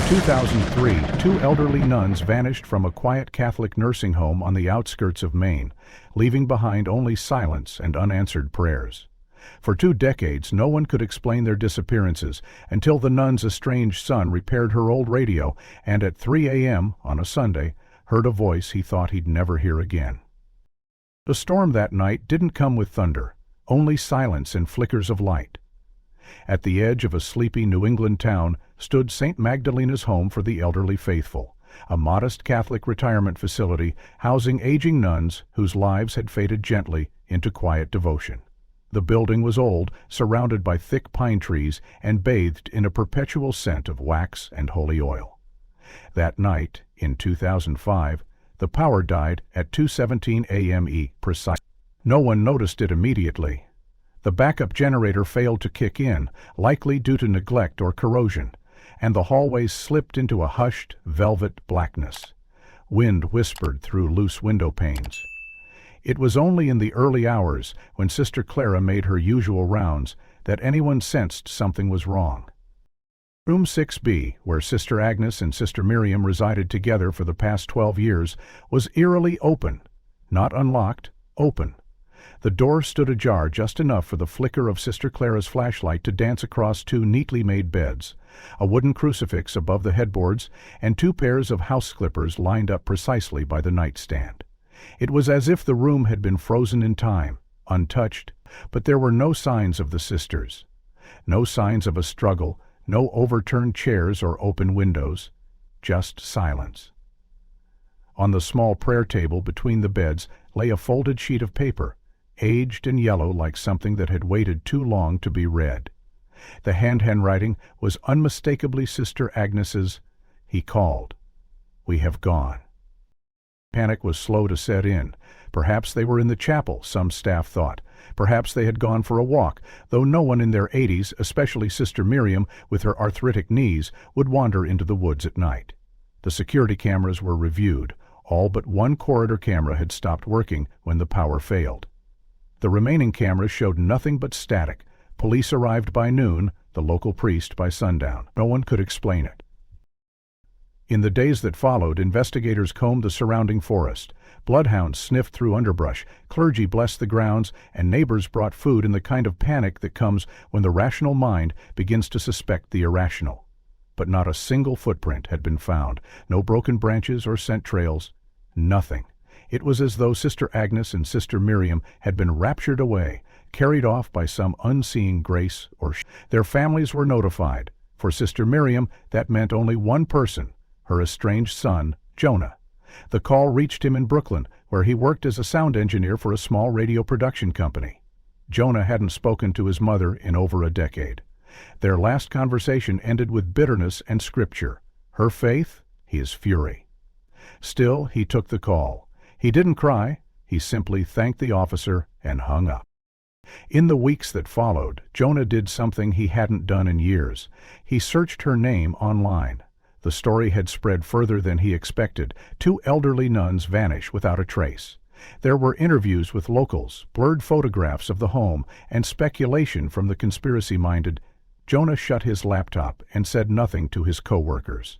2003, two elderly nuns vanished from a quiet Catholic nursing home on the outskirts of Maine, leaving behind only silence and unanswered prayers. For 2 decades, no one could explain their disappearances until the nun's estranged son repaired her old radio and at 3 a.m. on a Sunday heard a voice he thought he'd never hear again. The storm that night didn't come with thunder, only silence and flickers of light. At the edge of a sleepy New England town stood St. Magdalena's Home for the Elderly Faithful, a modest Catholic retirement facility housing aging nuns whose lives had faded gently into quiet devotion. The building was old, surrounded by thick pine trees and bathed in a perpetual scent of wax and holy oil. That night, in 2005, the power died at 2:17 a.m. precise. No one noticed it immediately. The backup generator failed to kick in, likely due to neglect or corrosion, and the hallways slipped into a hushed, velvet blackness. Wind whispered through loose window panes. It was only in the early hours, when Sister Clara made her usual rounds, that anyone sensed something was wrong. Room 6B, where Sister Agnes and Sister Miriam resided together for the past 12 years, was eerily open. Not unlocked, open. The door stood ajar just enough for the flicker of Sister Clara's flashlight to dance across 2 neatly made beds, a wooden crucifix above the headboards, and 2 pairs of house clippers lined up precisely by the nightstand. It was as if the room had been frozen in time, untouched, but there were no signs of the sisters. No signs of a struggle, no overturned chairs or open windows, just silence. On the small prayer table between the beds lay a folded sheet of paper, aged and yellow like something that had waited too long to be read. The handwriting was unmistakably Sister Agnes's. He called. "We have gone." Panic was slow to set in. Perhaps they were in the chapel, some staff thought. Perhaps they had gone for a walk, though no one in their 80s, especially Sister Miriam with her arthritic knees, would wander into the woods at night. The security cameras were reviewed. All but one corridor camera had stopped working when the power failed. The remaining cameras showed nothing but static. Police arrived by noon, the local priest by sundown. No one could explain it. In the days that followed, investigators combed the surrounding forest. Bloodhounds sniffed through underbrush, clergy blessed the grounds, and neighbors brought food in the kind of panic that comes when the rational mind begins to suspect the irrational. But not a single footprint had been found, no broken branches or scent trails, nothing. It was as though Sister Agnes and Sister Miriam had been raptured away, carried off by some unseeing grace or Their families were notified. For Sister Miriam, that meant only one person, her estranged son, Jonah. The call reached him in Brooklyn, where he worked as a sound engineer for a small radio production company. Jonah hadn't spoken to his mother in over a decade. Their last conversation ended with bitterness and scripture. Her faith, his fury. Still, he took the call. He didn't cry. He simply thanked the officer and hung up. In the weeks that followed, Jonah did something he hadn't done in years. He searched her name online. The story had spread further than he expected. 2 elderly nuns vanish without a trace. There were interviews with locals, blurred photographs of the home, and speculation from the conspiracy-minded. Jonah shut his laptop and said nothing to his co-workers.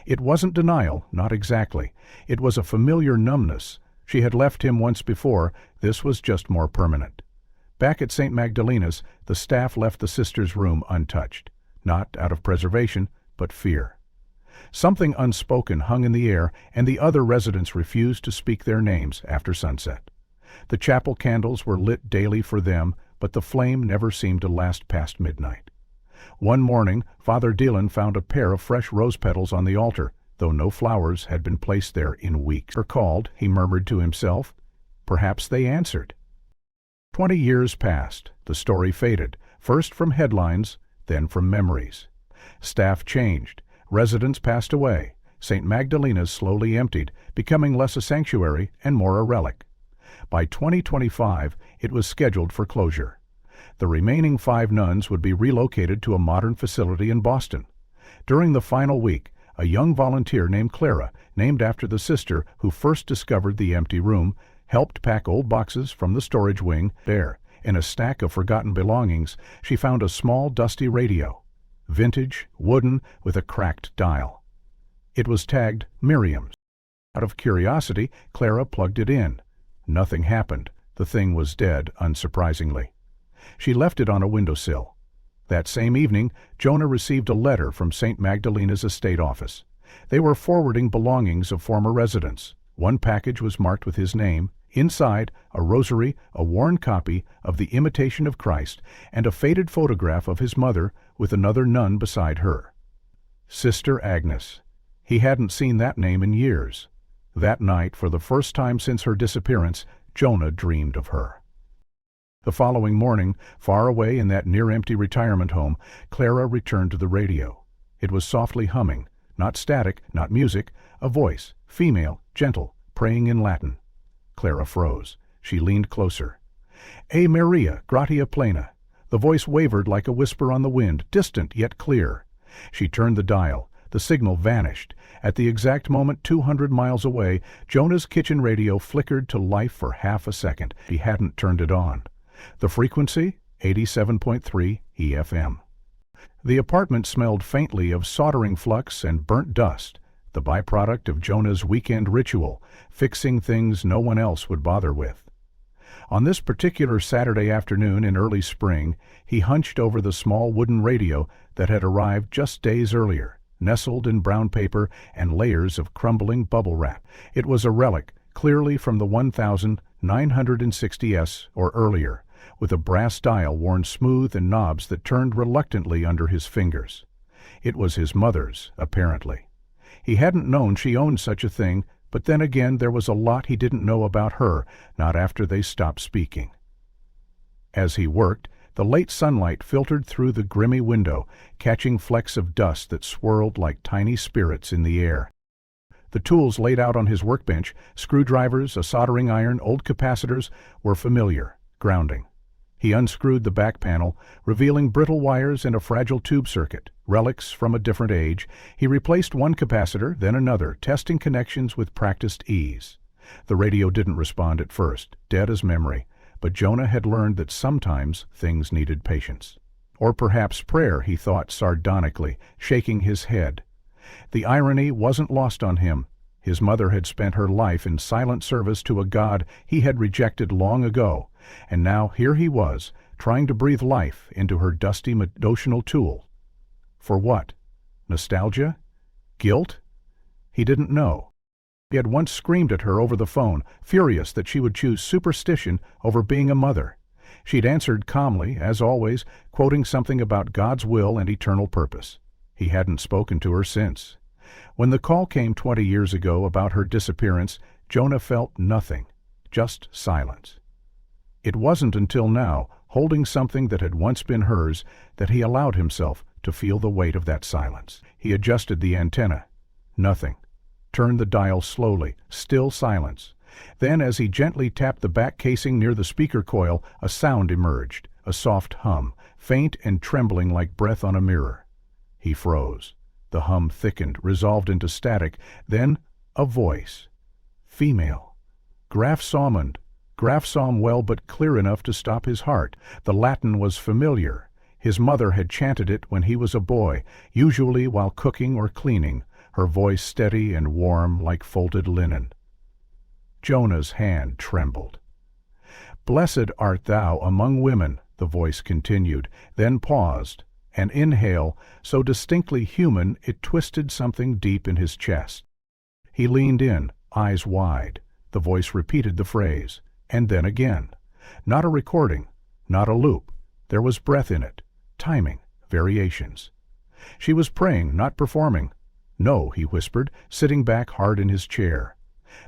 It wasn't denial, not exactly. It was a familiar numbness. She had left him once before. This was just more permanent. Back at St. Magdalena's, the staff left the sisters' room untouched. Not out of preservation, but fear. Something unspoken hung in the air, and the other residents refused to speak their names after sunset. The chapel candles were lit daily for them, but the flame never seemed to last past midnight. One morning, Father Dillon found a pair of fresh rose petals on the altar, though no flowers had been placed there in weeks. Or called, he murmured to himself. Perhaps they answered. 20 years passed. The story faded, first from headlines, then from memories. Staff changed. Residents passed away. St. Magdalena's slowly emptied, becoming less a sanctuary and more a relic. By 2025, it was scheduled for closure. The remaining 5 nuns would be relocated to a modern facility in Boston. During the final week, a young volunteer named Clara, named after the sister who first discovered the empty room, helped pack old boxes from the storage wing. There, in a stack of forgotten belongings, she found a small dusty radio. Vintage, wooden, with a cracked dial. It was tagged Miriam's. Out of curiosity, Clara plugged it in. Nothing happened. The thing was dead, unsurprisingly. She left it on a windowsill. That same evening, Jonah received a letter from St. Magdalena's estate office. They were forwarding belongings of former residents. One package was marked with his name. Inside, a rosary, a worn copy of The Imitation of Christ, and a faded photograph of his mother with another nun beside her. Sister Agnes. He hadn't seen that name in years. That night, for the first time since her disappearance, Jonah dreamed of her. The following morning, far away in that near-empty retirement home, Clara returned to the radio. It was softly humming, not static, not music, a voice, female, gentle, praying in Latin. Clara froze. She leaned closer. "E Maria, gratia plena." The voice wavered like a whisper on the wind, distant yet clear. She turned the dial. The signal vanished. At the exact moment 200 miles away, Jonah's kitchen radio flickered to life for half a second. He hadn't turned it on. The frequency? 87.3 EFM. The apartment smelled faintly of soldering flux and burnt dust, the byproduct of Jonah's weekend ritual, fixing things no one else would bother with. On this particular Saturday afternoon in early spring, he hunched over the small wooden radio that had arrived just days earlier, nestled in brown paper and layers of crumbling bubble wrap. It was a relic, clearly from the 1960s or earlier, with a brass dial worn smooth and knobs that turned reluctantly under his fingers. It was his mother's, apparently. He hadn't known she owned such a thing, but then again there was a lot he didn't know about her, not after they stopped speaking. As he worked, the late sunlight filtered through the grimy window, catching flecks of dust that swirled like tiny spirits in the air. The tools laid out on his workbench, screwdrivers, a soldering iron, old capacitors, were familiar, grounding. He unscrewed the back panel, revealing brittle wires and a fragile tube circuit, relics from a different age. He replaced one capacitor, then another, testing connections with practiced ease. The radio didn't respond at first, dead as memory, but Jonah had learned that sometimes things needed patience. Or perhaps prayer, he thought sardonically, shaking his head. The irony wasn't lost on him. His mother had spent her life in silent service to a God he had rejected long ago, and now here he was, trying to breathe life into her dusty devotional tool. For what? Nostalgia? Guilt? He didn't know. He had once screamed at her over the phone, furious that she would choose superstition over being a mother. She'd answered calmly, as always, quoting something about God's will and eternal purpose. He hadn't spoken to her since. When the call came 20 years ago about her disappearance, Jonah felt nothing, just silence. It wasn't until now, holding something that had once been hers, that he allowed himself to feel the weight of that silence. He adjusted the antenna. Nothing. Turned the dial slowly, still silence. Then, as he gently tapped the back casing near the speaker coil, a sound emerged, a soft hum, faint and trembling like breath on a mirror. He froze. The hum thickened, resolved into static, then a voice. Female. Graf Salmond. Graf saw him well but clear enough to stop his heart. The Latin was familiar. His mother had chanted it when he was a boy, usually while cooking or cleaning, her voice steady and warm like folded linen. Jonah's hand trembled. "Blessed art thou among women," the voice continued, then paused. An inhale, so distinctly human it twisted something deep in his chest. He leaned in, eyes wide. The voice repeated the phrase, and then again. Not a recording, not a loop. There was breath in it, timing, variations. She was praying, not performing. "No," he whispered, sitting back hard in his chair.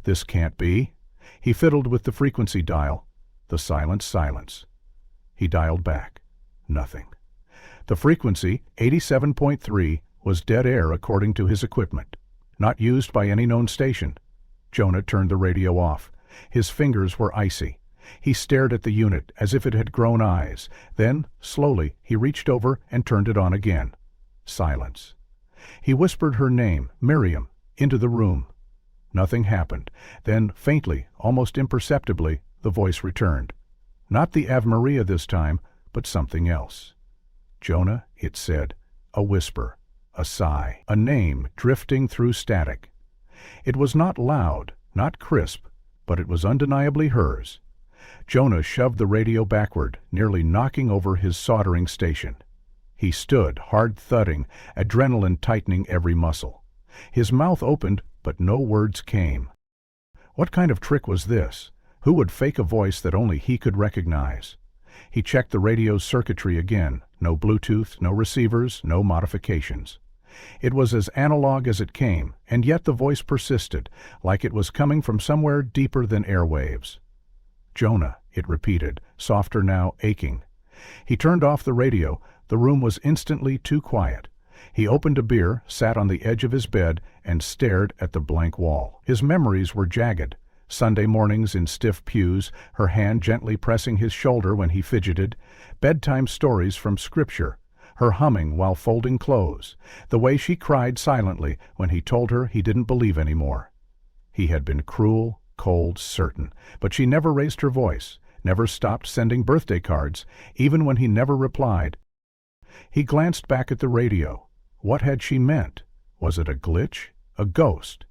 "This can't be." He fiddled with the frequency dial. The silence. He dialed back. Nothing. The frequency, 87.3, was dead air according to his equipment. Not used by any known station. Jonah turned the radio off. His fingers were icy. He stared at the unit as if it had grown eyes. Then, slowly, he reached over and turned it on again. Silence. He whispered her name, Miriam, into the room. Nothing happened. Then, faintly, almost imperceptibly, the voice returned. Not the Ave Maria this time, but something else. "Jonah," it said, a whisper. a sigh, a name drifting through static. It was not loud, not crisp, but it was undeniably hers. Jonah shoved the radio backward, nearly knocking over his soldering station. He stood, hard thudding, adrenaline tightening every muscle. His mouth opened, but no words came. What kind of trick was this? Who would fake a voice that only he could recognize? He checked the radio's circuitry again. No Bluetooth, no receivers, no modifications. It was as analog as it came, and yet the voice persisted, like it was coming from somewhere deeper than airwaves. "Jonah," it repeated, softer now, aching. He turned off the radio. The room was instantly too quiet. He opened a beer, sat on the edge of his bed, and stared at the blank wall. His memories were jagged. Sunday mornings in stiff pews, her hand gently pressing his shoulder when he fidgeted, bedtime stories from Scripture, her humming while folding clothes, the way she cried silently when he told her he didn't believe anymore. He had been cruel, cold, certain, but she never raised her voice, never stopped sending birthday cards, even when he never replied. He glanced back at the radio. What had she meant? Was it a glitch? A ghost?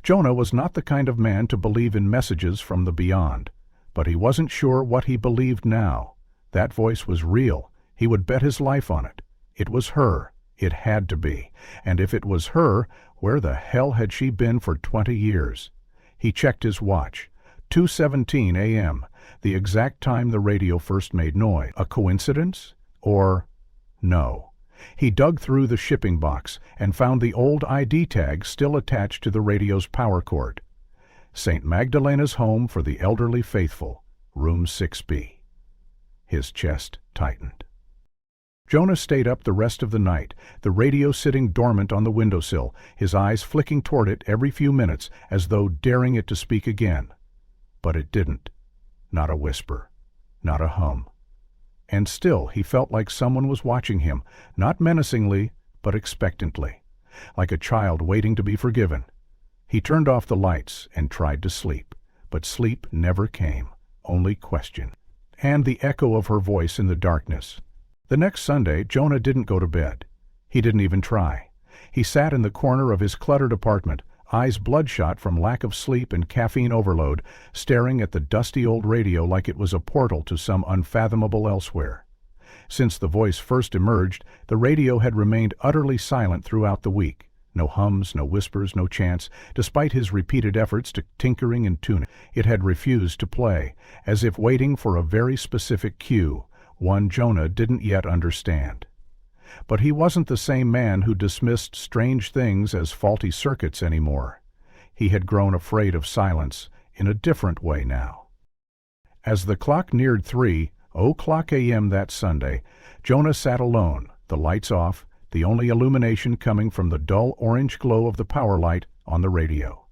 Jonah was not the kind of man to believe in messages from the beyond, but he wasn't sure what he believed now. That voice was real. He would bet his life on it. It was her. It had to be. And if it was her, where the hell had she been for 20 years? He checked his watch. 2:17 a.m., the exact time the radio first made noise. A coincidence? Or no. He dug through the shipping box and found the old ID tag still attached to the radio's power cord. St. Magdalena's Home for the Elderly Faithful, room 6B. His chest tightened. Jonah stayed up the rest of the night, the radio sitting dormant on the windowsill, his eyes flicking toward it every few minutes as though daring it to speak again. But it didn't. Not a whisper. Not a hum. And still he felt like someone was watching him, not menacingly, but expectantly, like a child waiting to be forgiven. He turned off the lights and tried to sleep, but sleep never came, only question, and the echo of her voice in the darkness. The next Sunday, Jonah didn't go to bed. He didn't even try. He sat in the corner of his cluttered apartment, eyes bloodshot from lack of sleep and caffeine overload, staring at the dusty old radio like it was a portal to some unfathomable elsewhere. Since the voice first emerged, the radio had remained utterly silent throughout the week. No hums, no whispers, no chants, despite his repeated efforts to tinkering and tuning. It had refused to play, as if waiting for a very specific cue, one Jonah didn't yet understand. But he wasn't the same man who dismissed strange things as faulty circuits anymore. He had grown afraid of silence in a different way now. As the clock neared 3:00 a.m. that Sunday, Jonah sat alone, the lights off, the only illumination coming from the dull orange glow of the power light on the radio.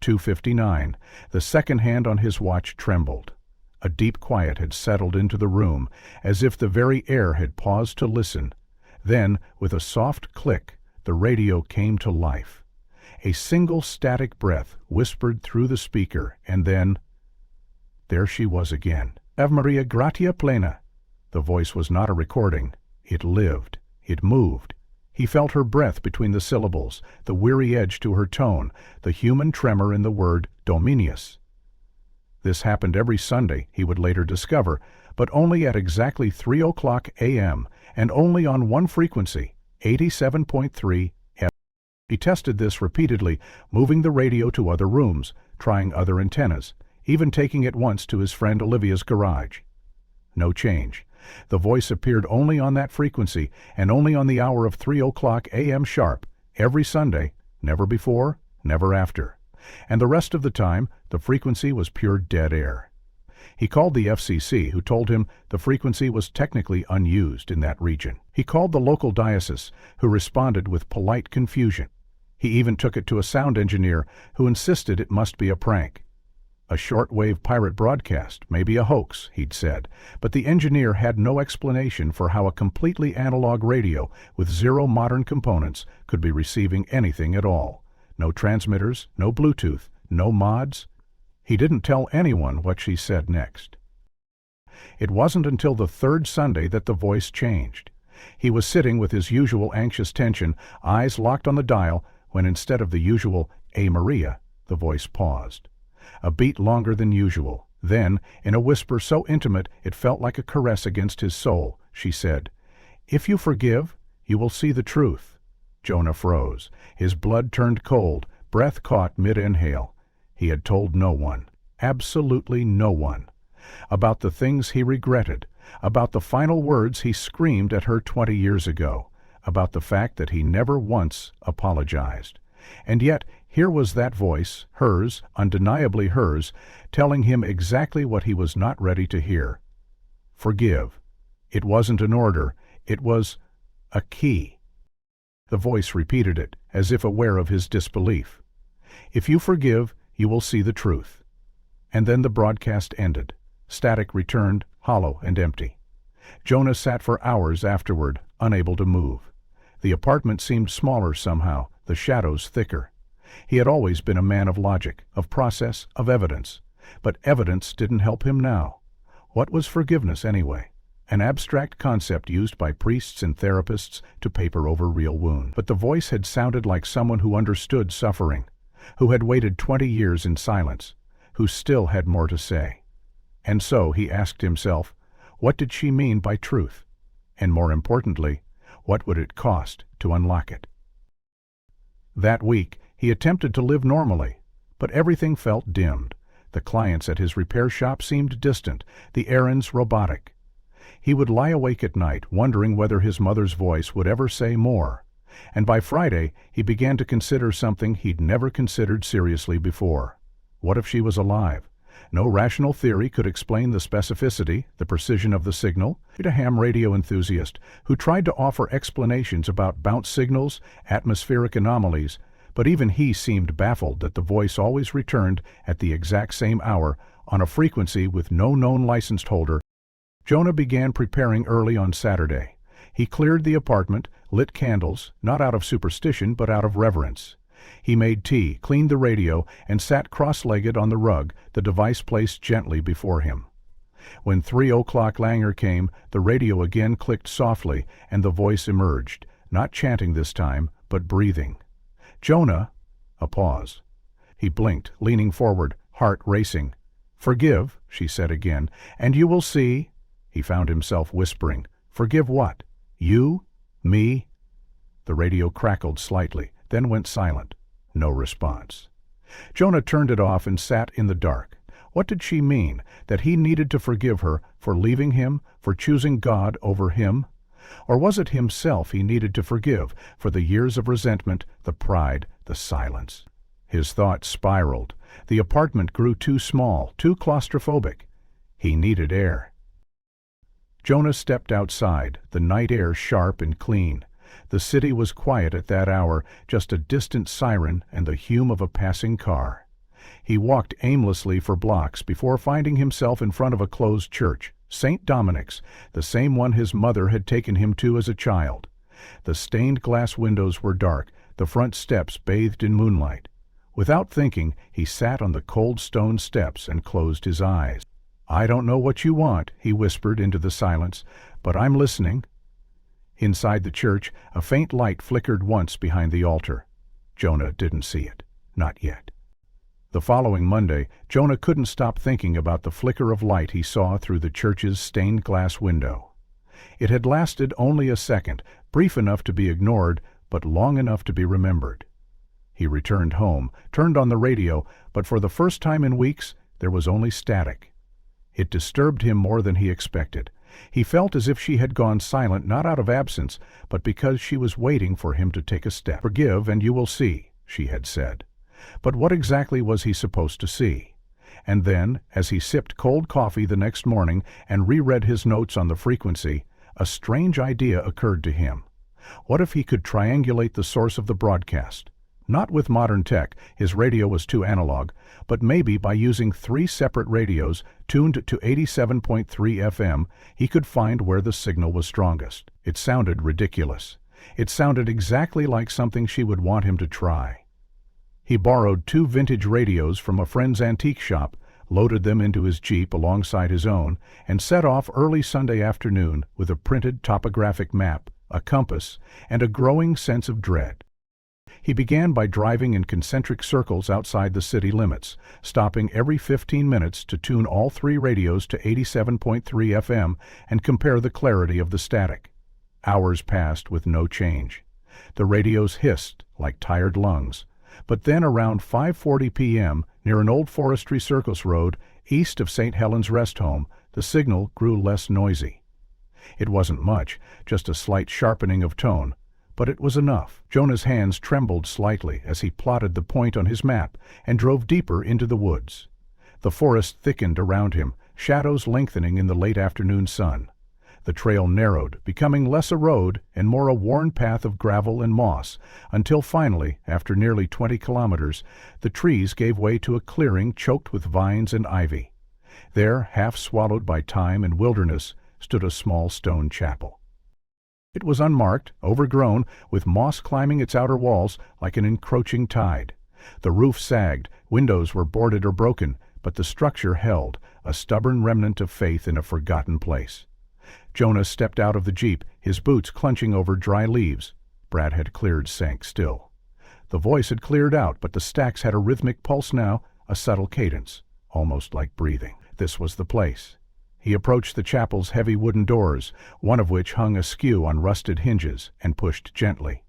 2:59, the second hand on his watch trembled. A deep quiet had settled into the room, as if the very air had paused to listen. Then, with a soft click, the radio came to life. A single static breath whispered through the speaker, and then, there she was again. Ave Maria gratia plena. The voice was not a recording. It lived. It moved. He felt her breath between the syllables, the weary edge to her tone, the human tremor in the word Dominius. This happened every Sunday, he would later discover, but only at exactly 3:00 a.m., and only on one frequency, 87.3 FM. He tested this repeatedly, moving the radio to other rooms, trying other antennas, even taking it once to his friend Olivia's garage. No change. The voice appeared only on that frequency, and only on the hour of 3:00 a.m. sharp, every Sunday, never before, never after. And the rest of the time, the frequency was pure dead air. He called the FCC, who told him the frequency was technically unused in that region. He called the local diocese, who responded with polite confusion. He even took it to a sound engineer, who insisted it must be a prank. A short-wave pirate broadcast, maybe a hoax, he'd said, but the engineer had no explanation for how a completely analog radio with zero modern components could be receiving anything at all. No transmitters, no Bluetooth, no mods. He didn't tell anyone what she said next. It wasn't until the third Sunday that the voice changed. He was sitting with his usual anxious tension, eyes locked on the dial, when instead of the usual "A Maria," the voice paused. A beat longer than usual. Then, in a whisper so intimate it felt like a caress against his soul, she said, "If you forgive, you will see the truth." Jonah froze. His blood turned cold, breath caught mid-inhale. He had told no one, absolutely no one, about the things he regretted, about the final words he screamed at her 20 years ago, about the fact that he never once apologized. And yet, here was that voice, hers, undeniably hers, telling him exactly what he was not ready to hear. Forgive. It wasn't an order, it was a key. The voice repeated it, as if aware of his disbelief. If you forgive, you will see the truth. And then the broadcast ended. Static returned, hollow and empty. Jonah sat for hours afterward, unable to move. The apartment seemed smaller somehow, the shadows thicker. He had always been a man of logic, of process, of evidence. But evidence didn't help him now. What was forgiveness anyway? An abstract concept used by priests and therapists to paper over real wounds. But the voice had sounded like someone who understood suffering, who had waited 20 years in silence, who still had more to say. And so he asked himself, what did she mean by truth? And more importantly, what would it cost to unlock it? That week, he attempted to live normally, but everything felt dimmed. The clients at his repair shop seemed distant, the errands robotic. He would lie awake at night, wondering whether his mother's voice would ever say more. And by Friday, he began to consider something he'd never considered seriously before. What if she was alive? No rational theory could explain the specificity, the precision of the signal. A ham radio enthusiast who tried to offer explanations about bounce signals, atmospheric anomalies, but even he seemed baffled that the voice always returned at the exact same hour on a frequency with no known licensed holder. Jonah began preparing early on Saturday. He cleared the apartment, lit candles, not out of superstition but out of reverence. He made tea, cleaned the radio, and sat cross-legged on the rug, the device placed gently before him. When 3 o'clock langer came, the radio again clicked softly, and the voice emerged, not chanting this time, but breathing. "Jonah," a pause. He blinked, leaning forward, heart racing. "Forgive," she said again, "and you will see." He found himself whispering, "Forgive what? You? Me?" The radio crackled slightly, then went silent. No response. Jonah turned it off and sat in the dark. What did she mean? That he needed to forgive her for leaving him, for choosing God over him? Or was it himself he needed to forgive for the years of resentment, the pride, the silence? His thoughts spiraled. The apartment grew too small, too claustrophobic. He needed air. Jonah stepped outside, the night air sharp and clean. The city was quiet at that hour, just a distant siren and the hum of a passing car. He walked aimlessly for blocks before finding himself in front of a closed church, St. Dominic's, the same one his mother had taken him to as a child. The stained glass windows were dark, the front steps bathed in moonlight. Without thinking, he sat on the cold stone steps and closed his eyes. "I don't know what you want," he whispered into the silence, "but I'm listening." Inside the church, a faint light flickered once behind the altar. Jonah didn't see it. Not yet. The following Monday, Jonah couldn't stop thinking about the flicker of light he saw through the church's stained glass window. It had lasted only a second, brief enough to be ignored, but long enough to be remembered. He returned home, turned on the radio, but for the first time in weeks, there was only static. It disturbed him more than he expected. He felt as if she had gone silent not out of absence, but because she was waiting for him to take a step. "Forgive and you will see," she had said. But what exactly was he supposed to see? And then, as he sipped cold coffee the next morning and reread his notes on the frequency, a strange idea occurred to him. What if he could triangulate the source of the broadcast? Not with modern tech, his radio was too analog, but maybe by using 3 separate radios tuned to 87.3 FM, he could find where the signal was strongest. It sounded ridiculous. It sounded exactly like something she would want him to try. He borrowed 2 vintage radios from a friend's antique shop, loaded them into his Jeep alongside his own, and set off early Sunday afternoon with a printed topographic map, a compass, and a growing sense of dread. He began by driving in concentric circles outside the city limits, stopping every 15 minutes to tune all 3 radios to 87.3 FM and compare the clarity of the static. Hours passed with no change. The radios hissed like tired lungs. But then around 5:40 p.m., near an old forestry circus road, east of St. Helens Rest Home, the signal grew less noisy. It wasn't much, just a slight sharpening of tone, but it was enough. Jonah's hands trembled slightly as he plotted the point on his map and drove deeper into the woods. The forest thickened around him, shadows lengthening in the late afternoon sun. The trail narrowed, becoming less a road and more a worn path of gravel and moss, until finally, after nearly 20 kilometers, the trees gave way to a clearing choked with vines and ivy. There, half swallowed by time and wilderness, stood a small stone chapel. It was unmarked, overgrown, with moss climbing its outer walls like an encroaching tide. The roof sagged, windows were boarded or broken, but the structure held, a stubborn remnant of faith in a forgotten place. Jonah stepped out of the jeep, his boots clenching over dry leaves. Brad had cleared sank still. The voice had cleared out, but the stacks had a rhythmic pulse now, a subtle cadence, almost like breathing. This was the place. He approached the chapel's heavy wooden doors, one of which hung askew on rusted hinges, and pushed gently.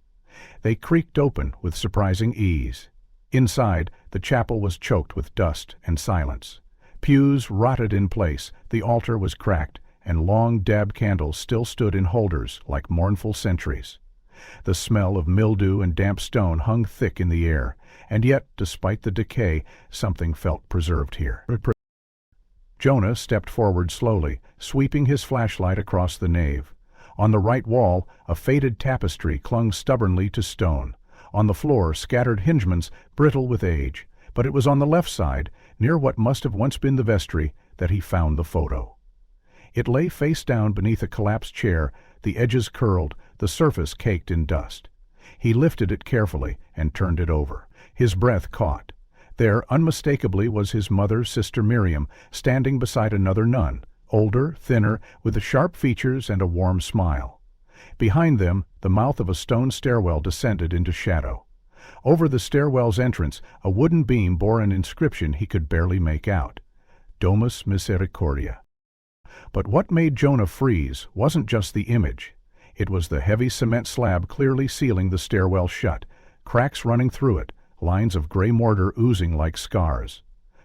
They creaked open with surprising ease. Inside, the chapel was choked with dust and silence. Pews rotted in place, the altar was cracked, and long dab candles still stood in holders like mournful sentries. The smell of mildew and damp stone hung thick in the air, and yet, despite the decay, something felt preserved here. Jonah stepped forward slowly, sweeping his flashlight across the nave. On the right wall, a faded tapestry clung stubbornly to stone. On the floor, scattered hingements, brittle with age. But it was on the left side, near what must have once been the vestry, that he found the photo. It lay face down beneath a collapsed chair, the edges curled, the surface caked in dust. He lifted it carefully and turned it over. His breath caught. There, unmistakably, was his mother, Sister Miriam, standing beside another nun, older, thinner, with sharp features and a warm smile. Behind them, the mouth of a stone stairwell descended into shadow. Over the stairwell's entrance, a wooden beam bore an inscription he could barely make out. Domus Misericordia. But what made Jonah freeze wasn't just the image. It was the heavy cement slab clearly sealing the stairwell shut, cracks running through it, lines of gray mortar oozing like scars.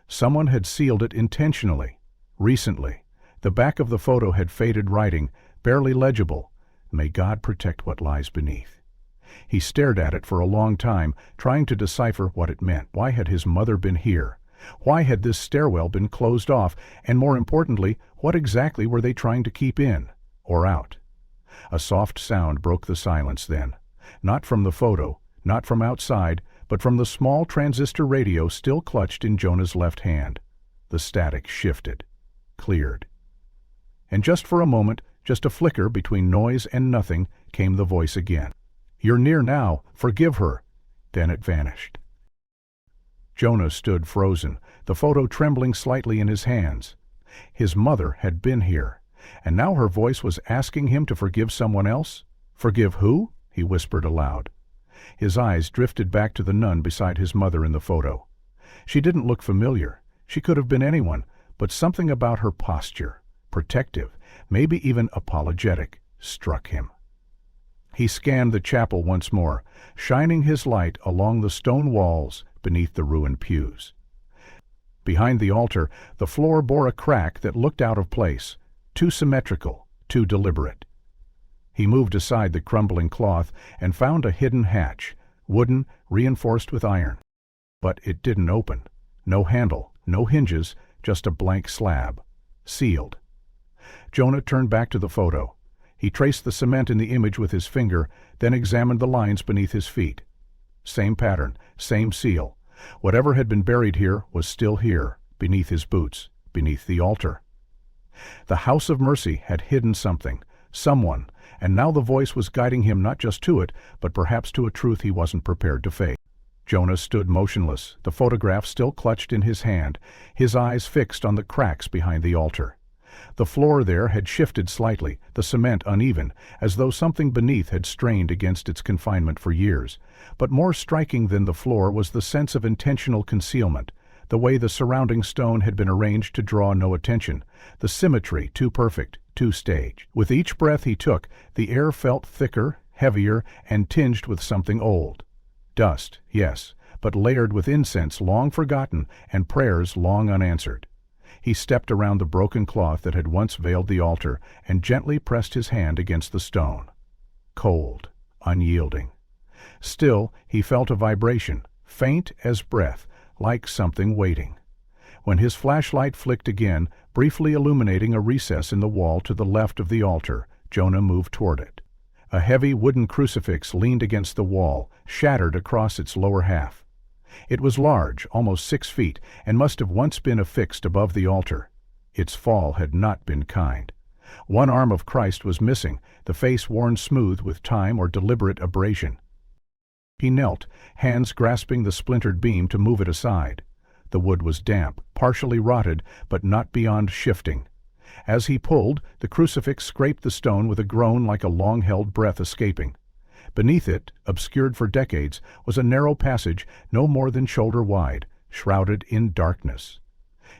Someone had sealed it intentionally. Recently. The back of the photo had faded writing, barely legible. May God protect what lies beneath. He stared at it for a long time, trying to decipher what it meant. Why had his mother been here? Why had this stairwell been closed off? And more importantly, what exactly were they trying to keep in? Or out? A soft sound broke the silence then. Not from the photo, not from outside, but from the small transistor radio still clutched in Jonah's left hand. The static shifted, cleared. And just for a moment, just a flicker between noise and nothing, came the voice again. You're near now, forgive her. Then it vanished. Jonah stood frozen, the photo trembling slightly in his hands. His mother had been here, and now her voice was asking him to forgive someone else? Forgive who? He whispered aloud. His eyes drifted back to the nun beside his mother in the photo. She didn't look familiar. She could have been anyone, but something about her posture, protective, maybe even apologetic, struck him. He scanned the chapel once more, shining his light along the stone walls beneath the ruined pews. Behind the altar, the floor bore a crack that looked out of place, too symmetrical, too deliberate. He moved aside the crumbling cloth and found a hidden hatch, wooden, reinforced with iron. But it didn't open. No handle, no hinges, just a blank slab. Sealed. Jonah turned back to the photo. He traced the cement in the image with his finger, then examined the lines beneath his feet. Same pattern, same seal. Whatever had been buried here was still here, beneath his boots, beneath the altar. The House of Mercy had hidden something, someone, and now the voice was guiding him not just to it, but perhaps to a truth he wasn't prepared to face. Jonah stood motionless, the photograph still clutched in his hand, his eyes fixed on the cracks behind the altar. The floor there had shifted slightly, the cement uneven, as though something beneath had strained against its confinement for years. But more striking than the floor was the sense of intentional concealment, the way the surrounding stone had been arranged to draw no attention, the symmetry too perfect, too staged. With each breath he took, the air felt thicker, heavier, and tinged with something old. Dust, yes, but layered with incense long forgotten and prayers long unanswered. He stepped around the broken cloth that had once veiled the altar and gently pressed his hand against the stone. Cold, unyielding. Still, he felt a vibration, faint as breath, like something waiting. When his flashlight flicked again, briefly illuminating a recess in the wall to the left of the altar, Jonah moved toward it. A heavy wooden crucifix leaned against the wall, shattered across its lower half. It was large, almost 6 feet, and must have once been affixed above the altar. Its fall had not been kind. One arm of Christ was missing, the face worn smooth with time or deliberate abrasion. He knelt, hands grasping the splintered beam to move it aside. The wood was damp, partially rotted, but not beyond shifting. As he pulled, the crucifix scraped the stone with a groan like a long-held breath escaping. Beneath it, obscured for decades, was a narrow passage no more than shoulder-wide, shrouded in darkness.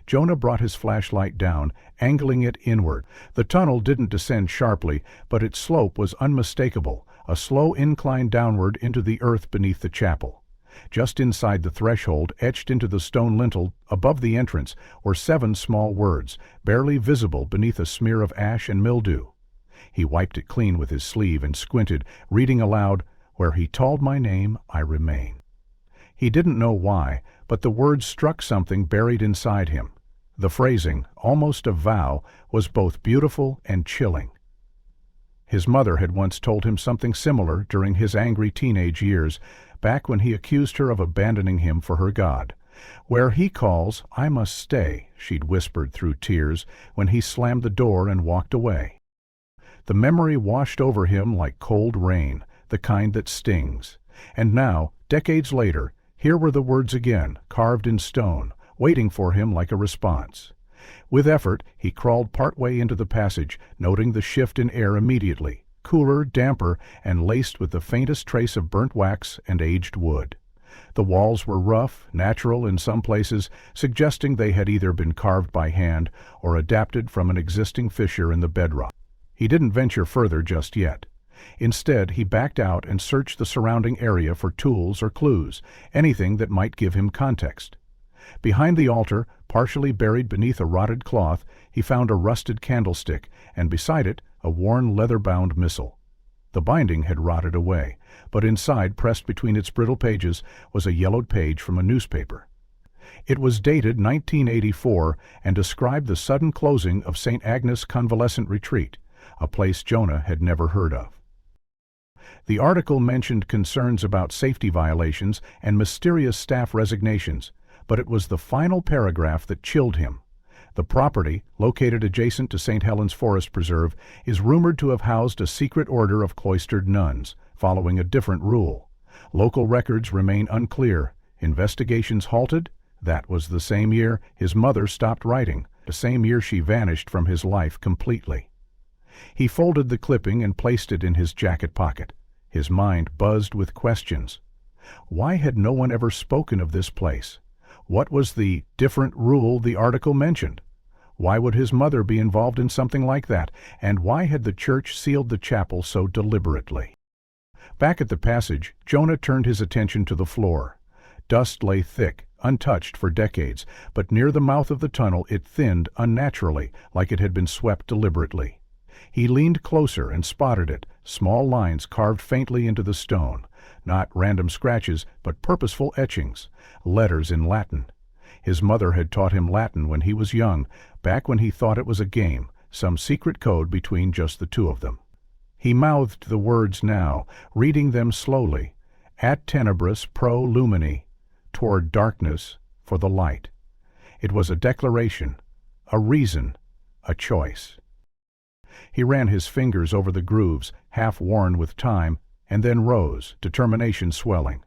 Jonah brought his flashlight down, angling it inward. The tunnel didn't descend sharply, but its slope was unmistakable, a slow incline downward into the earth beneath the chapel. Just inside the threshold, etched into the stone lintel above the entrance, were 7 small words, barely visible beneath a smear of ash and mildew. He wiped it clean with his sleeve and squinted, reading aloud, "Where he called my name, I remain." He didn't know why, but the words struck something buried inside him. The phrasing, almost a vow, was both beautiful and chilling. His mother had once told him something similar during his angry teenage years, back when he accused her of abandoning him for her God. "Where he calls, I must stay," she'd whispered through tears when he slammed the door and walked away. The memory washed over him like cold rain, the kind that stings. And now, decades later, here were the words again, carved in stone, waiting for him like a response. With effort, he crawled partway into the passage, noting the shift in air immediately, cooler, damper, and laced with the faintest trace of burnt wax and aged wood. The walls were rough, natural in some places, suggesting they had either been carved by hand or adapted from an existing fissure in the bedrock. He didn't venture further just yet. Instead, he backed out and searched the surrounding area for tools or clues, anything that might give him context. Behind the altar, partially buried beneath a rotted cloth, he found a rusted candlestick, and beside it, a worn leather-bound missal. The binding had rotted away, but inside, pressed between its brittle pages, was a yellowed page from a newspaper. It was dated 1984 and described the sudden closing of St. Agnes Convalescent Retreat, a place Jonah had never heard of. The article mentioned concerns about safety violations and mysterious staff resignations, but it was the final paragraph that chilled him. The property, located adjacent to St. Helens Forest Preserve, is rumored to have housed a secret order of cloistered nuns, following a different rule. Local records remain unclear. Investigations halted. That was the same year his mother stopped writing, the same year she vanished from his life completely. He folded the clipping and placed it in his jacket pocket. His mind buzzed with questions. Why had no one ever spoken of this place? What was the different rule the article mentioned? Why would his mother be involved in something like that? And why had the church sealed the chapel so deliberately? Back at the passage, Jonah turned his attention to the floor. Dust lay thick, untouched for decades, but near the mouth of the tunnel it thinned unnaturally, like it had been swept deliberately. He leaned closer and spotted it, small lines carved faintly into the stone, not random scratches, but purposeful etchings, letters in Latin. His mother had taught him Latin when he was young, back when he thought it was a game, some secret code between just the two of them. He mouthed the words now, reading them slowly. Ad tenebris pro lumini, toward darkness for the light. It was a declaration, a reason, a choice. He ran his fingers over the grooves, half worn with time, and then rose, determination swelling.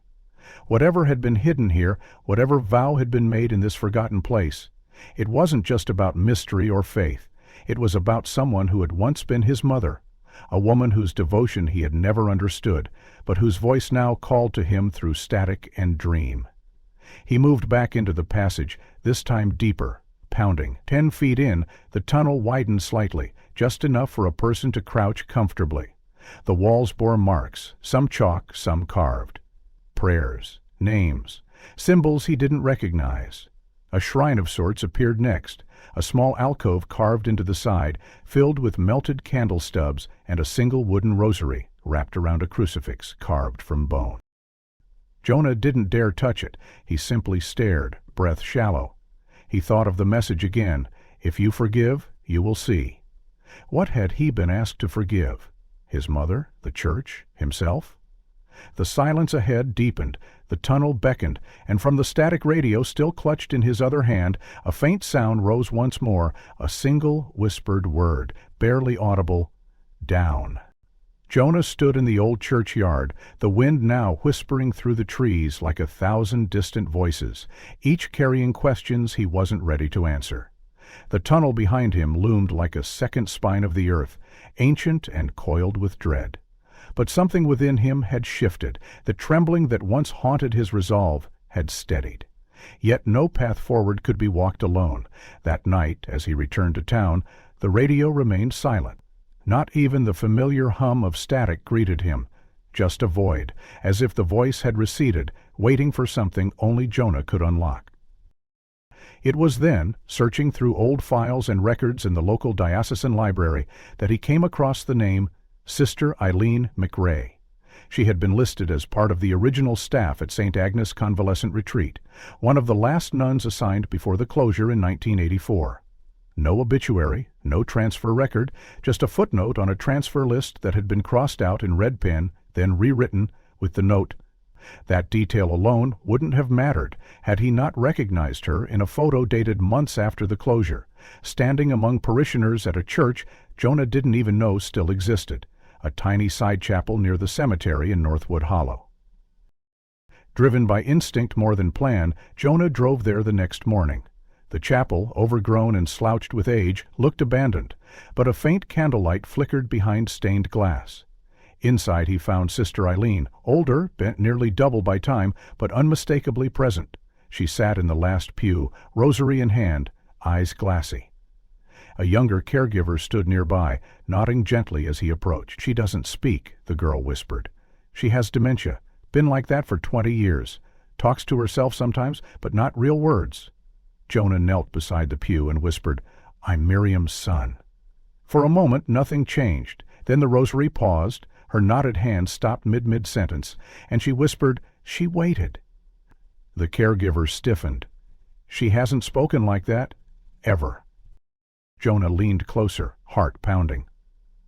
Whatever had been hidden here, whatever vow had been made in this forgotten place, it wasn't just about mystery or faith. It was about someone who had once been his mother, a woman whose devotion he had never understood, but whose voice now called to him through static and dream. He moved back into the passage, this time deeper, pounding. 10 feet in, the tunnel widened slightly, just enough for a person to crouch comfortably. The walls bore marks, some chalk, some carved. Prayers, names, symbols he didn't recognize. A shrine of sorts appeared next, a small alcove carved into the side, filled with melted candle stubs and a single wooden rosary wrapped around a crucifix carved from bone. Jonah didn't dare touch it. He simply stared, breath shallow. He thought of the message again, "If you forgive, you will see." What had he been asked to forgive? His mother? The church? Himself? The silence ahead deepened, the tunnel beckoned, and from the static radio still clutched in his other hand, a faint sound rose once more, a single whispered word, barely audible, "Down." Jonah stood in the old churchyard, the wind now whispering through the trees like 1,000 distant voices, each carrying questions he wasn't ready to answer. The tunnel behind him loomed like a second spine of the earth, ancient and coiled with dread. But something within him had shifted. The trembling that once haunted his resolve had steadied. Yet no path forward could be walked alone. That night, as he returned to town, the radio remained silent. Not even the familiar hum of static greeted him, just a void, as if the voice had receded, waiting for something only Jonah could unlock. It was then, searching through old files and records in the local diocesan library, that he came across the name Sister Eileen McRae. She had been listed as part of the original staff at St. Agnes Convalescent Retreat, one of the last nuns assigned before the closure in 1984. No obituary, no transfer record, just a footnote on a transfer list that had been crossed out in red pen, then rewritten with the note. That detail alone wouldn't have mattered had he not recognized her in a photo dated months after the closure, standing among parishioners at a church Jonah didn't even know still existed, a tiny side chapel near the cemetery in Northwood Hollow. Driven by instinct more than plan, Jonah drove there the next morning. The chapel, overgrown and slouched with age, looked abandoned, but a faint candlelight flickered behind stained glass. Inside he found Sister Eileen, older, bent nearly double by time, but unmistakably present. She sat in the last pew, rosary in hand, eyes glassy. A younger caregiver stood nearby, nodding gently as he approached. "She doesn't speak," the girl whispered. "She has dementia. Been like that for 20 years. Talks to herself sometimes, but not real words." Jonah knelt beside the pew and whispered, "I'm Miriam's son." For a moment nothing changed. Then the rosary paused, her knotted hand stopped mid-sentence, and she whispered, "She waited." The caregiver stiffened. "She hasn't spoken like that, ever." Jonah leaned closer, heart pounding.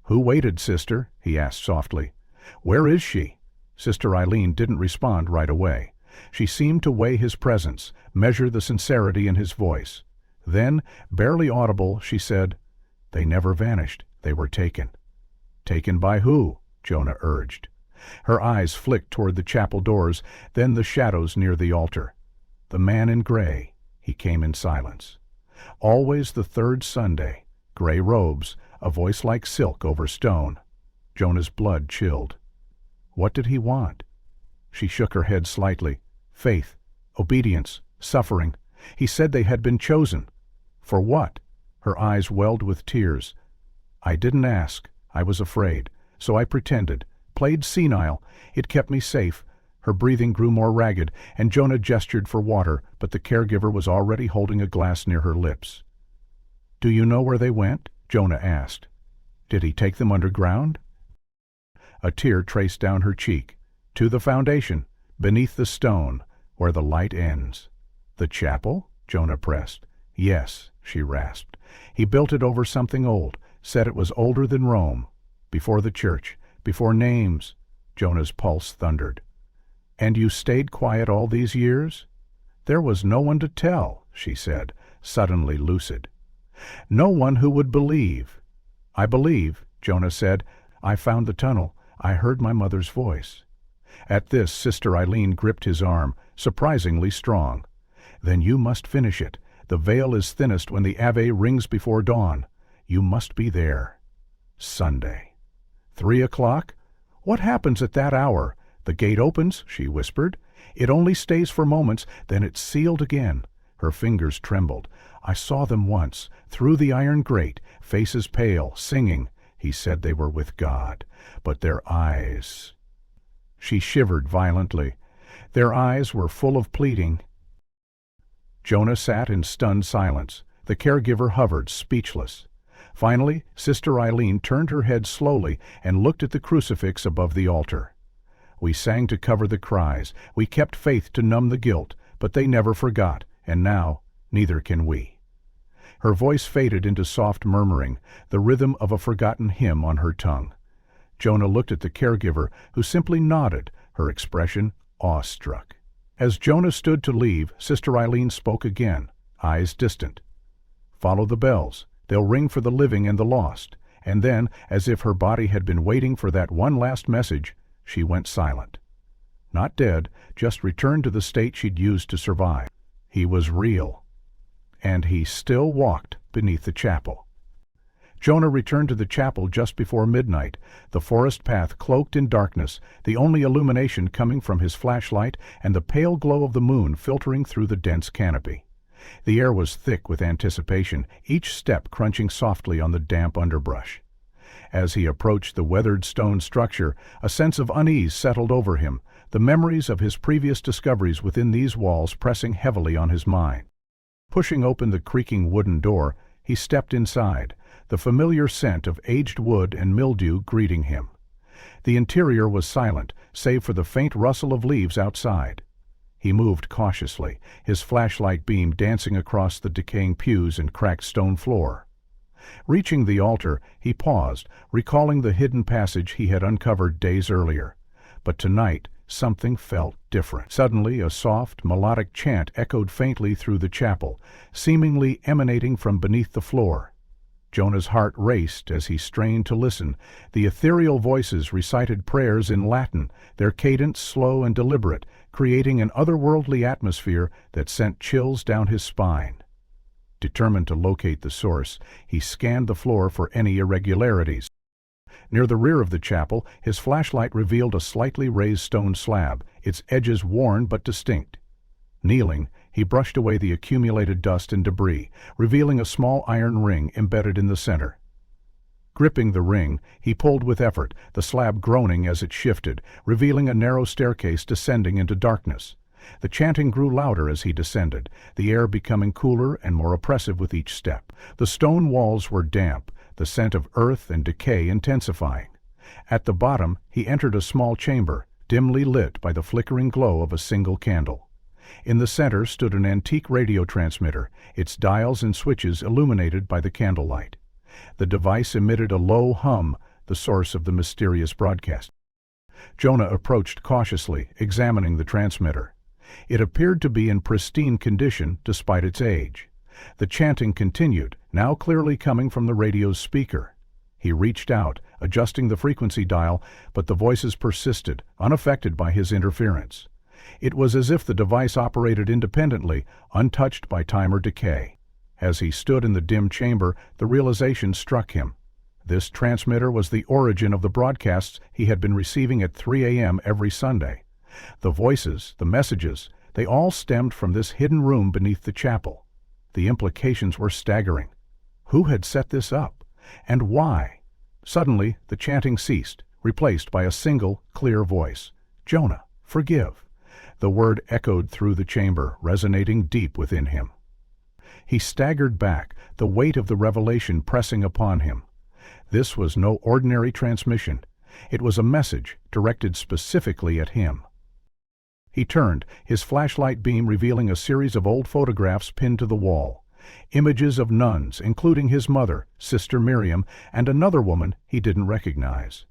"Who waited, sister?" he asked softly. "Where is she?" Sister Eileen didn't respond right away. She seemed to weigh his presence, measure the sincerity in his voice. Then, barely audible, she said, "They never vanished. They were taken." "Taken by who?" Jonah urged. Her eyes flicked toward the chapel doors, then the shadows near the altar. "The man in gray." He came in silence. Always the third Sunday. Gray robes, a voice like silk over stone. Jonah's blood chilled. What did he want? She shook her head slightly. Faith, obedience, suffering. He said they had been chosen. For what? Her eyes welled with tears. "I didn't ask. I was afraid. So I pretended. Played senile. It kept me safe." Her breathing grew more ragged, and Jonah gestured for water, but the caregiver was already holding a glass near her lips. "Do you know where they went?" Jonah asked. "Did he take them underground?" A tear traced down her cheek. "To the foundation, beneath the stone, where the light ends." "The chapel?" Jonah pressed. "Yes," she rasped. "He built it over something old, said it was older than Rome. Before the church, before names." Jonah's pulse thundered. "And you stayed quiet all these years?" "There was no one to tell," she said, suddenly lucid. "No one who would believe." "I believe," Jonah said. "I found the tunnel. I heard my mother's voice." At this, Sister Eileen gripped his arm, surprisingly strong. "Then you must finish it. The veil is thinnest when the Ave rings before dawn. You must be there. Sunday. 3 o'clock? What happens at that hour? The gate opens, she whispered. It only stays for moments, then it's sealed again. Her fingers trembled. I saw them once, through the iron grate, faces pale, singing. He said they were with God. But their eyes... She shivered violently. Their eyes were full of pleading. Jonah sat in stunned silence. The caregiver hovered, speechless. Finally, Sister Eileen turned her head slowly and looked at the crucifix above the altar. We sang to cover the cries. We kept faith to numb the guilt, but they never forgot, and now neither can we. Her voice faded into soft murmuring, the rhythm of a forgotten hymn on her tongue. Jonah looked at the caregiver, who simply nodded, her expression awestruck. As Jonah stood to leave, Sister Eileen spoke again, eyes distant. Follow the bells. They'll ring for the living and the lost. And then, as if her body had been waiting for that one last message, she went silent. Not dead, just returned to the state she'd used to survive. He was real. And he still walked beneath the chapel. Jonah returned to the chapel just before midnight, the forest path cloaked in darkness, the only illumination coming from his flashlight and the pale glow of the moon filtering through the dense canopy. The air was thick with anticipation, each step crunching softly on the damp underbrush. As he approached the weathered stone structure, a sense of unease settled over him, the memories of his previous discoveries within these walls pressing heavily on his mind. Pushing open the creaking wooden door, he stepped inside, the familiar scent of aged wood and mildew greeting him. The interior was silent, save for the faint rustle of leaves outside. He moved cautiously, his flashlight beam dancing across the decaying pews and cracked stone floor. Reaching the altar, he paused, recalling the hidden passage he had uncovered days earlier. But tonight, something felt different. Suddenly, a soft, melodic chant echoed faintly through the chapel, seemingly emanating from beneath the floor. Jonah's heart raced as he strained to listen. The ethereal voices recited prayers in Latin, their cadence slow and deliberate, creating an otherworldly atmosphere that sent chills down his spine. Determined to locate the source, he scanned the floor for any irregularities. Near the rear of the chapel, his flashlight revealed a slightly raised stone slab, its edges worn but distinct. Kneeling, he brushed away the accumulated dust and debris, revealing a small iron ring embedded in the center. Gripping the ring, he pulled with effort, the slab groaning as it shifted, revealing a narrow staircase descending into darkness. The chanting grew louder as he descended, the air becoming cooler and more oppressive with each step. The stone walls were damp, the scent of earth and decay intensifying. At the bottom, he entered a small chamber, dimly lit by the flickering glow of a single candle. In the center stood an antique radio transmitter, its dials and switches illuminated by the candlelight. The device emitted a low hum, the source of the mysterious broadcast. Jonah approached cautiously, examining the transmitter. It appeared to be in pristine condition despite its age. The chanting continued, now clearly coming from the radio's speaker. He reached out, adjusting the frequency dial, but the voices persisted, unaffected by his interference. It was as if the device operated independently, untouched by time or decay. As he stood in the dim chamber, the realization struck him. This transmitter was the origin of the broadcasts he had been receiving at 3 a.m. every Sunday. The voices, the messages, they all stemmed from this hidden room beneath the chapel. The implications were staggering. Who had set this up? And why? Suddenly, the chanting ceased, replaced by a single, clear voice. Jonah, forgive. The word echoed through the chamber, resonating deep within him. He staggered back, the weight of the revelation pressing upon him. This was no ordinary transmission. It was a message directed specifically at him. He turned, his flashlight beam revealing a series of old photographs pinned to the wall. Images of nuns, including his mother, Sister Miriam, and another woman he didn't recognize.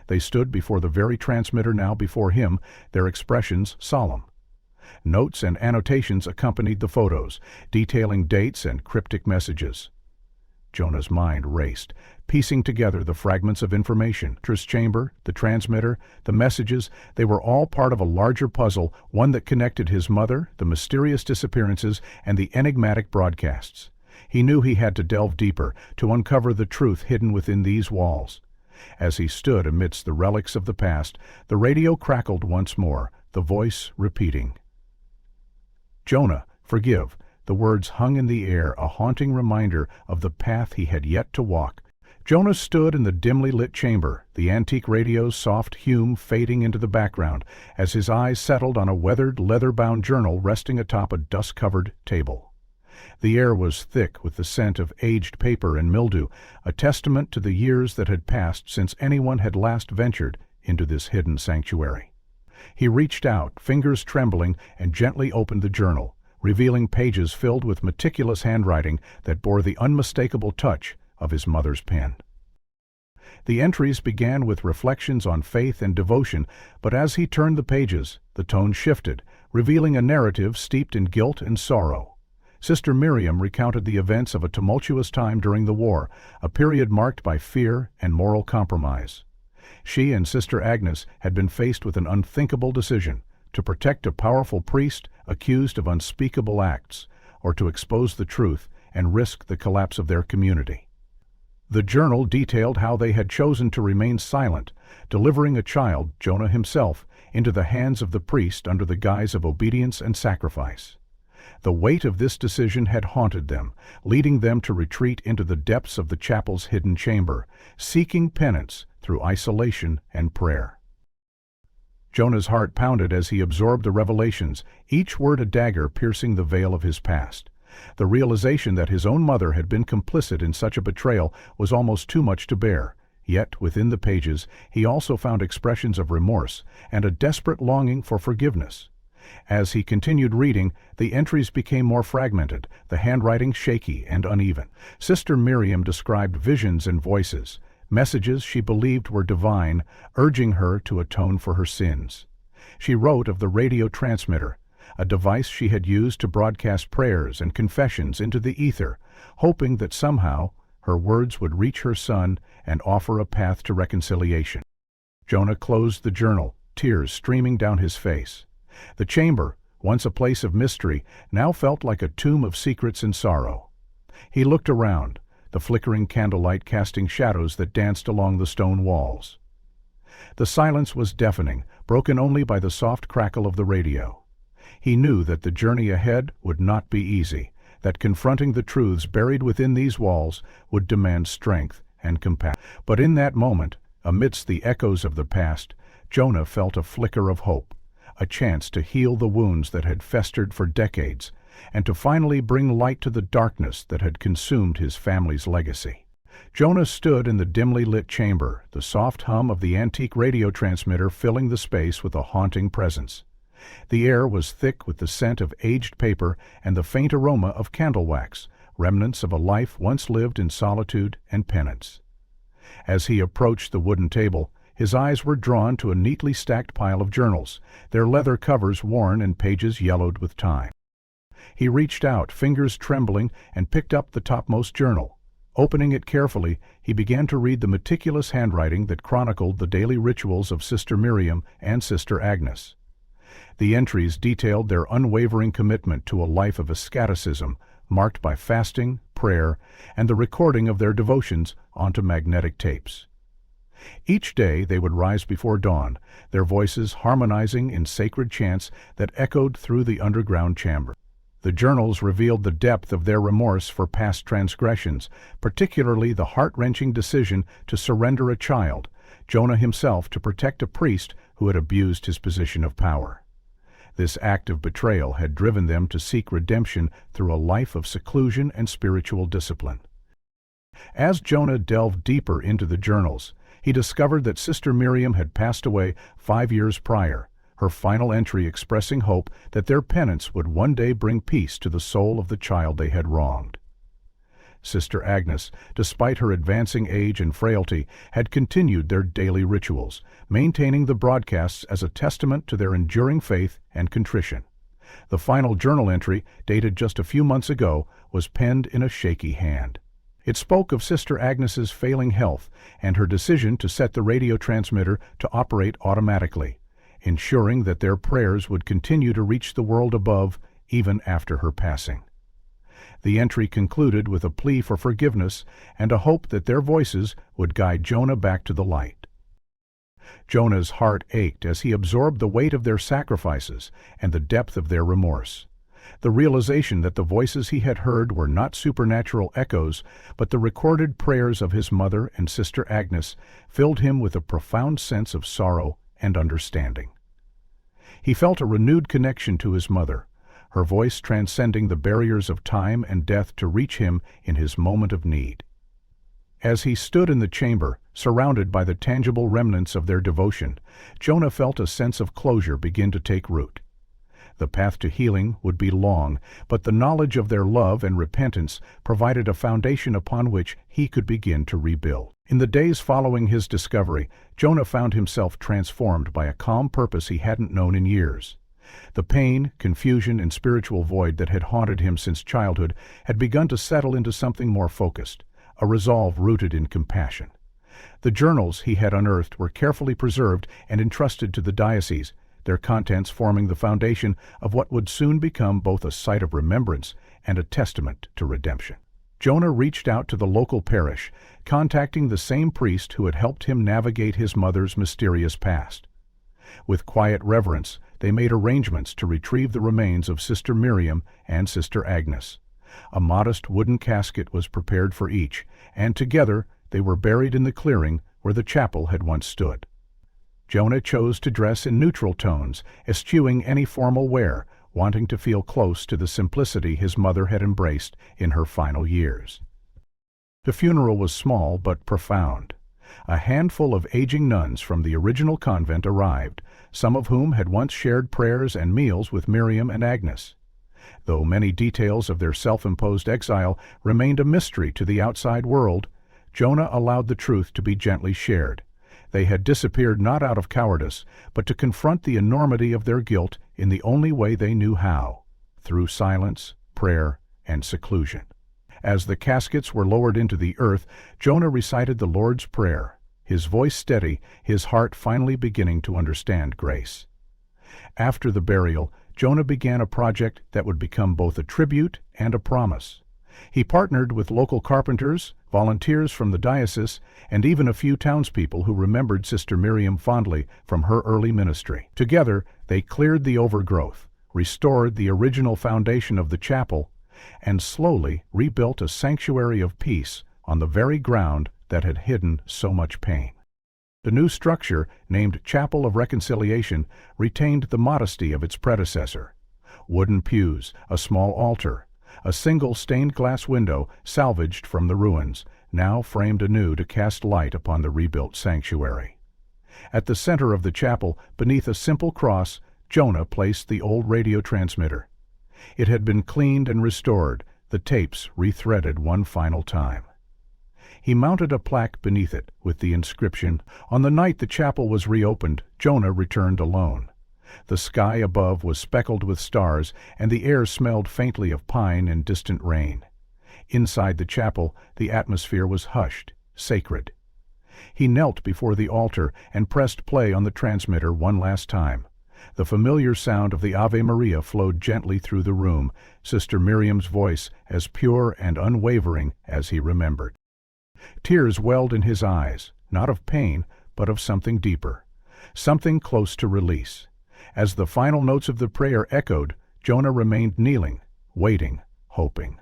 They stood before the very transmitter now before him, their expressions solemn. Notes and annotations accompanied the photos, detailing dates and cryptic messages. Jonah's mind raced, piecing together the fragments of information. The chamber, the transmitter, the messages, they were all part of a larger puzzle, one that connected his mother, the mysterious disappearances, and the enigmatic broadcasts. He knew he had to delve deeper to uncover the truth hidden within these walls. As he stood amidst the relics of the past, the radio crackled once more, the voice repeating, "Jonah, forgive." The words hung in the air, a haunting reminder of the path he had yet to walk. Jonah stood in the dimly lit chamber, the antique radio's soft hum fading into the background, as his eyes settled on a weathered, leather-bound journal resting atop a dust-covered table. The air was thick with the scent of aged paper and mildew, a testament to the years that had passed since anyone had last ventured into this hidden sanctuary. He reached out, fingers trembling, and gently opened the journal, revealing pages filled with meticulous handwriting that bore the unmistakable touch of his mother's pen. The entries began with reflections on faith and devotion, but as he turned the pages, the tone shifted, revealing a narrative steeped in guilt and sorrow. Sister Miriam recounted the events of a tumultuous time during the war, a period marked by fear and moral compromise. She and Sister Agnes had been faced with an unthinkable decision: to protect a powerful priest accused of unspeakable acts, or to expose the truth and risk the collapse of their community. The journal detailed how they had chosen to remain silent, delivering a child, Jonah himself, into the hands of the priest under the guise of obedience and sacrifice. The weight of this decision had haunted them, leading them to retreat into the depths of the chapel's hidden chamber, seeking penance through isolation and prayer. Jonah's heart pounded as he absorbed the revelations, each word a dagger piercing the veil of his past. The realization that his own mother had been complicit in such a betrayal was almost too much to bear. Yet, within the pages, he also found expressions of remorse and a desperate longing for forgiveness. As he continued reading, the entries became more fragmented, the handwriting shaky and uneven. Sister Miriam described visions and voices, messages she believed were divine, urging her to atone for her sins. She wrote of the radio transmitter, a device she had used to broadcast prayers and confessions into the ether, hoping that somehow her words would reach her son and offer a path to reconciliation. Jonah closed the journal, tears streaming down his face. The chamber, once a place of mystery, now felt like a tomb of secrets and sorrow. He looked around, the flickering candlelight casting shadows that danced along the stone walls. The silence was deafening, broken only by the soft crackle of the radio. He knew that the journey ahead would not be easy, that confronting the truths buried within these walls would demand strength and compassion. But in that moment, amidst the echoes of the past, Jonah felt a flicker of hope, a chance to heal the wounds that had festered for decades, and to finally bring light to the darkness that had consumed his family's legacy. Jonah stood in the dimly lit chamber, the soft hum of the antique radio transmitter filling the space with a haunting presence. The air was thick with the scent of aged paper and the faint aroma of candle wax, remnants of a life once lived in solitude and penance. As he approached the wooden table, his eyes were drawn to a neatly stacked pile of journals, their leather covers worn and pages yellowed with time. He reached out, fingers trembling, and picked up the topmost journal. Opening it carefully, he began to read the meticulous handwriting that chronicled the daily rituals of Sister Miriam and Sister Agnes. The entries detailed their unwavering commitment to a life of asceticism, marked by fasting, prayer, and the recording of their devotions onto magnetic tapes. Each day they would rise before dawn, their voices harmonizing in sacred chants that echoed through the underground chamber. The journals revealed the depth of their remorse for past transgressions, particularly the heart-wrenching decision to surrender a child, Jonah himself, to protect a priest who had abused his position of power. This act of betrayal had driven them to seek redemption through a life of seclusion and spiritual discipline. As Jonah delved deeper into the journals, he discovered that Sister Miriam had passed away 5 years prior, her final entry expressing hope that their penance would one day bring peace to the soul of the child they had wronged. Sister Agnes, despite her advancing age and frailty, had continued their daily rituals, maintaining the broadcasts as a testament to their enduring faith and contrition. The final journal entry, dated just a few months ago, was penned in a shaky hand. It spoke of Sister Agnes's failing health and her decision to set the radio transmitter to operate automatically, ensuring that their prayers would continue to reach the world above even after her passing. The entry concluded with a plea for forgiveness and a hope that their voices would guide Jonah back to the light. Jonah's heart ached as he absorbed the weight of their sacrifices and the depth of their remorse. The realization that the voices he had heard were not supernatural echoes, but the recorded prayers of his mother and sister Agnes, filled him with a profound sense of sorrow and understanding. He felt a renewed connection to his mother, her voice transcending the barriers of time and death to reach him in his moment of need. As he stood in the chamber, surrounded by the tangible remnants of their devotion, Jonah felt a sense of closure begin to take root. The path to healing would be long, but the knowledge of their love and repentance provided a foundation upon which he could begin to rebuild. In the days following his discovery, Jonah found himself transformed by a calm purpose he hadn't known in years. The pain, confusion, and spiritual void that had haunted him since childhood had begun to settle into something more focused, a resolve rooted in compassion. The journals he had unearthed were carefully preserved and entrusted to the diocese, their contents forming the foundation of what would soon become both a site of remembrance and a testament to redemption. Jonah reached out to the local parish, contacting the same priest who had helped him navigate his mother's mysterious past. With quiet reverence, they made arrangements to retrieve the remains of Sister Miriam and Sister Agnes. A modest wooden casket was prepared for each, and together they were buried in the clearing where the chapel had once stood. Jonah chose to dress in neutral tones, eschewing any formal wear, wanting to feel close to the simplicity his mother had embraced in her final years. The funeral was small but profound. A handful of aging nuns from the original convent arrived, some of whom had once shared prayers and meals with Miriam and Agnes. Though many details of their self-imposed exile remained a mystery to the outside world, Jonah allowed the truth to be gently shared. They had disappeared not out of cowardice, but to confront the enormity of their guilt in the only way they knew how, through silence, prayer, and seclusion. As the caskets were lowered into the earth, Jonah recited the Lord's Prayer, his voice steady, his heart finally beginning to understand grace. After the burial, Jonah began a project that would become both a tribute and a promise. He partnered with local carpenters, volunteers from the diocese, and even a few townspeople who remembered Sister Miriam fondly from her early ministry. Together, they cleared the overgrowth, restored the original foundation of the chapel, and slowly rebuilt a sanctuary of peace on the very ground that had hidden so much pain. The new structure, named Chapel of Reconciliation, retained the modesty of its predecessor. Wooden pews, a small altar, a single stained-glass window salvaged from the ruins, now framed anew to cast light upon the rebuilt sanctuary. At the center of the chapel, beneath a simple cross, Jonah placed the old radio transmitter. It had been cleaned and restored, the tapes rethreaded one final time. He mounted a plaque beneath it with the inscription, "On the night the chapel was reopened, Jonah returned alone." The sky above was speckled with stars, and the air smelled faintly of pine and distant rain. Inside the chapel, the atmosphere was hushed, sacred. He knelt before the altar and pressed play on the transmitter one last time. The familiar sound of the Ave Maria flowed gently through the room, Sister Miriam's voice as pure and unwavering as he remembered. Tears welled in his eyes, not of pain, but of something deeper, something close to release. As the final notes of the prayer echoed, Jonah remained kneeling, waiting, hoping.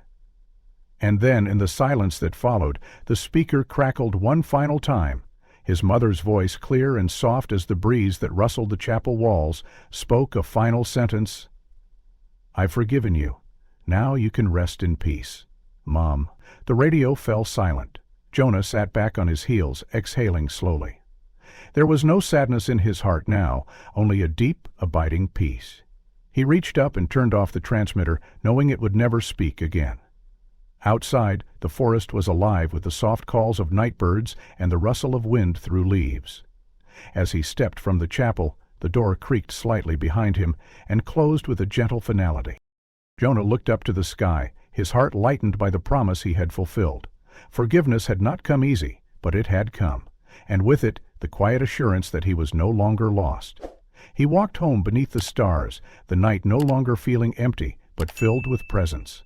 And then, in the silence that followed, the speaker crackled one final time. His mother's voice, clear and soft as the breeze that rustled the chapel walls, spoke a final sentence. "I've forgiven you. Now you can rest in peace, Mom." The radio fell silent. Jonah sat back on his heels, exhaling slowly. There was no sadness in his heart now, only a deep, abiding peace. He reached up and turned off the transmitter, knowing it would never speak again. Outside, the forest was alive with the soft calls of night birds and the rustle of wind through leaves. As he stepped from the chapel, the door creaked slightly behind him and closed with a gentle finality. Jonah looked up to the sky, his heart lightened by the promise he had fulfilled. Forgiveness had not come easy, but it had come, and with it the quiet assurance that he was no longer lost. He walked home beneath the stars, the night no longer feeling empty, but filled with presence.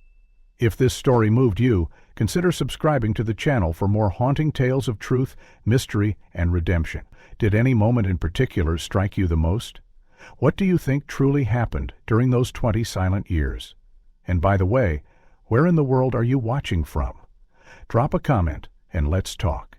If this story moved you, consider subscribing to the channel for more haunting tales of truth, mystery, and redemption. Did any moment in particular strike you the most? What do you think truly happened during those 20 silent years? And by the way, where in the world are you watching from? Drop a comment and let's talk.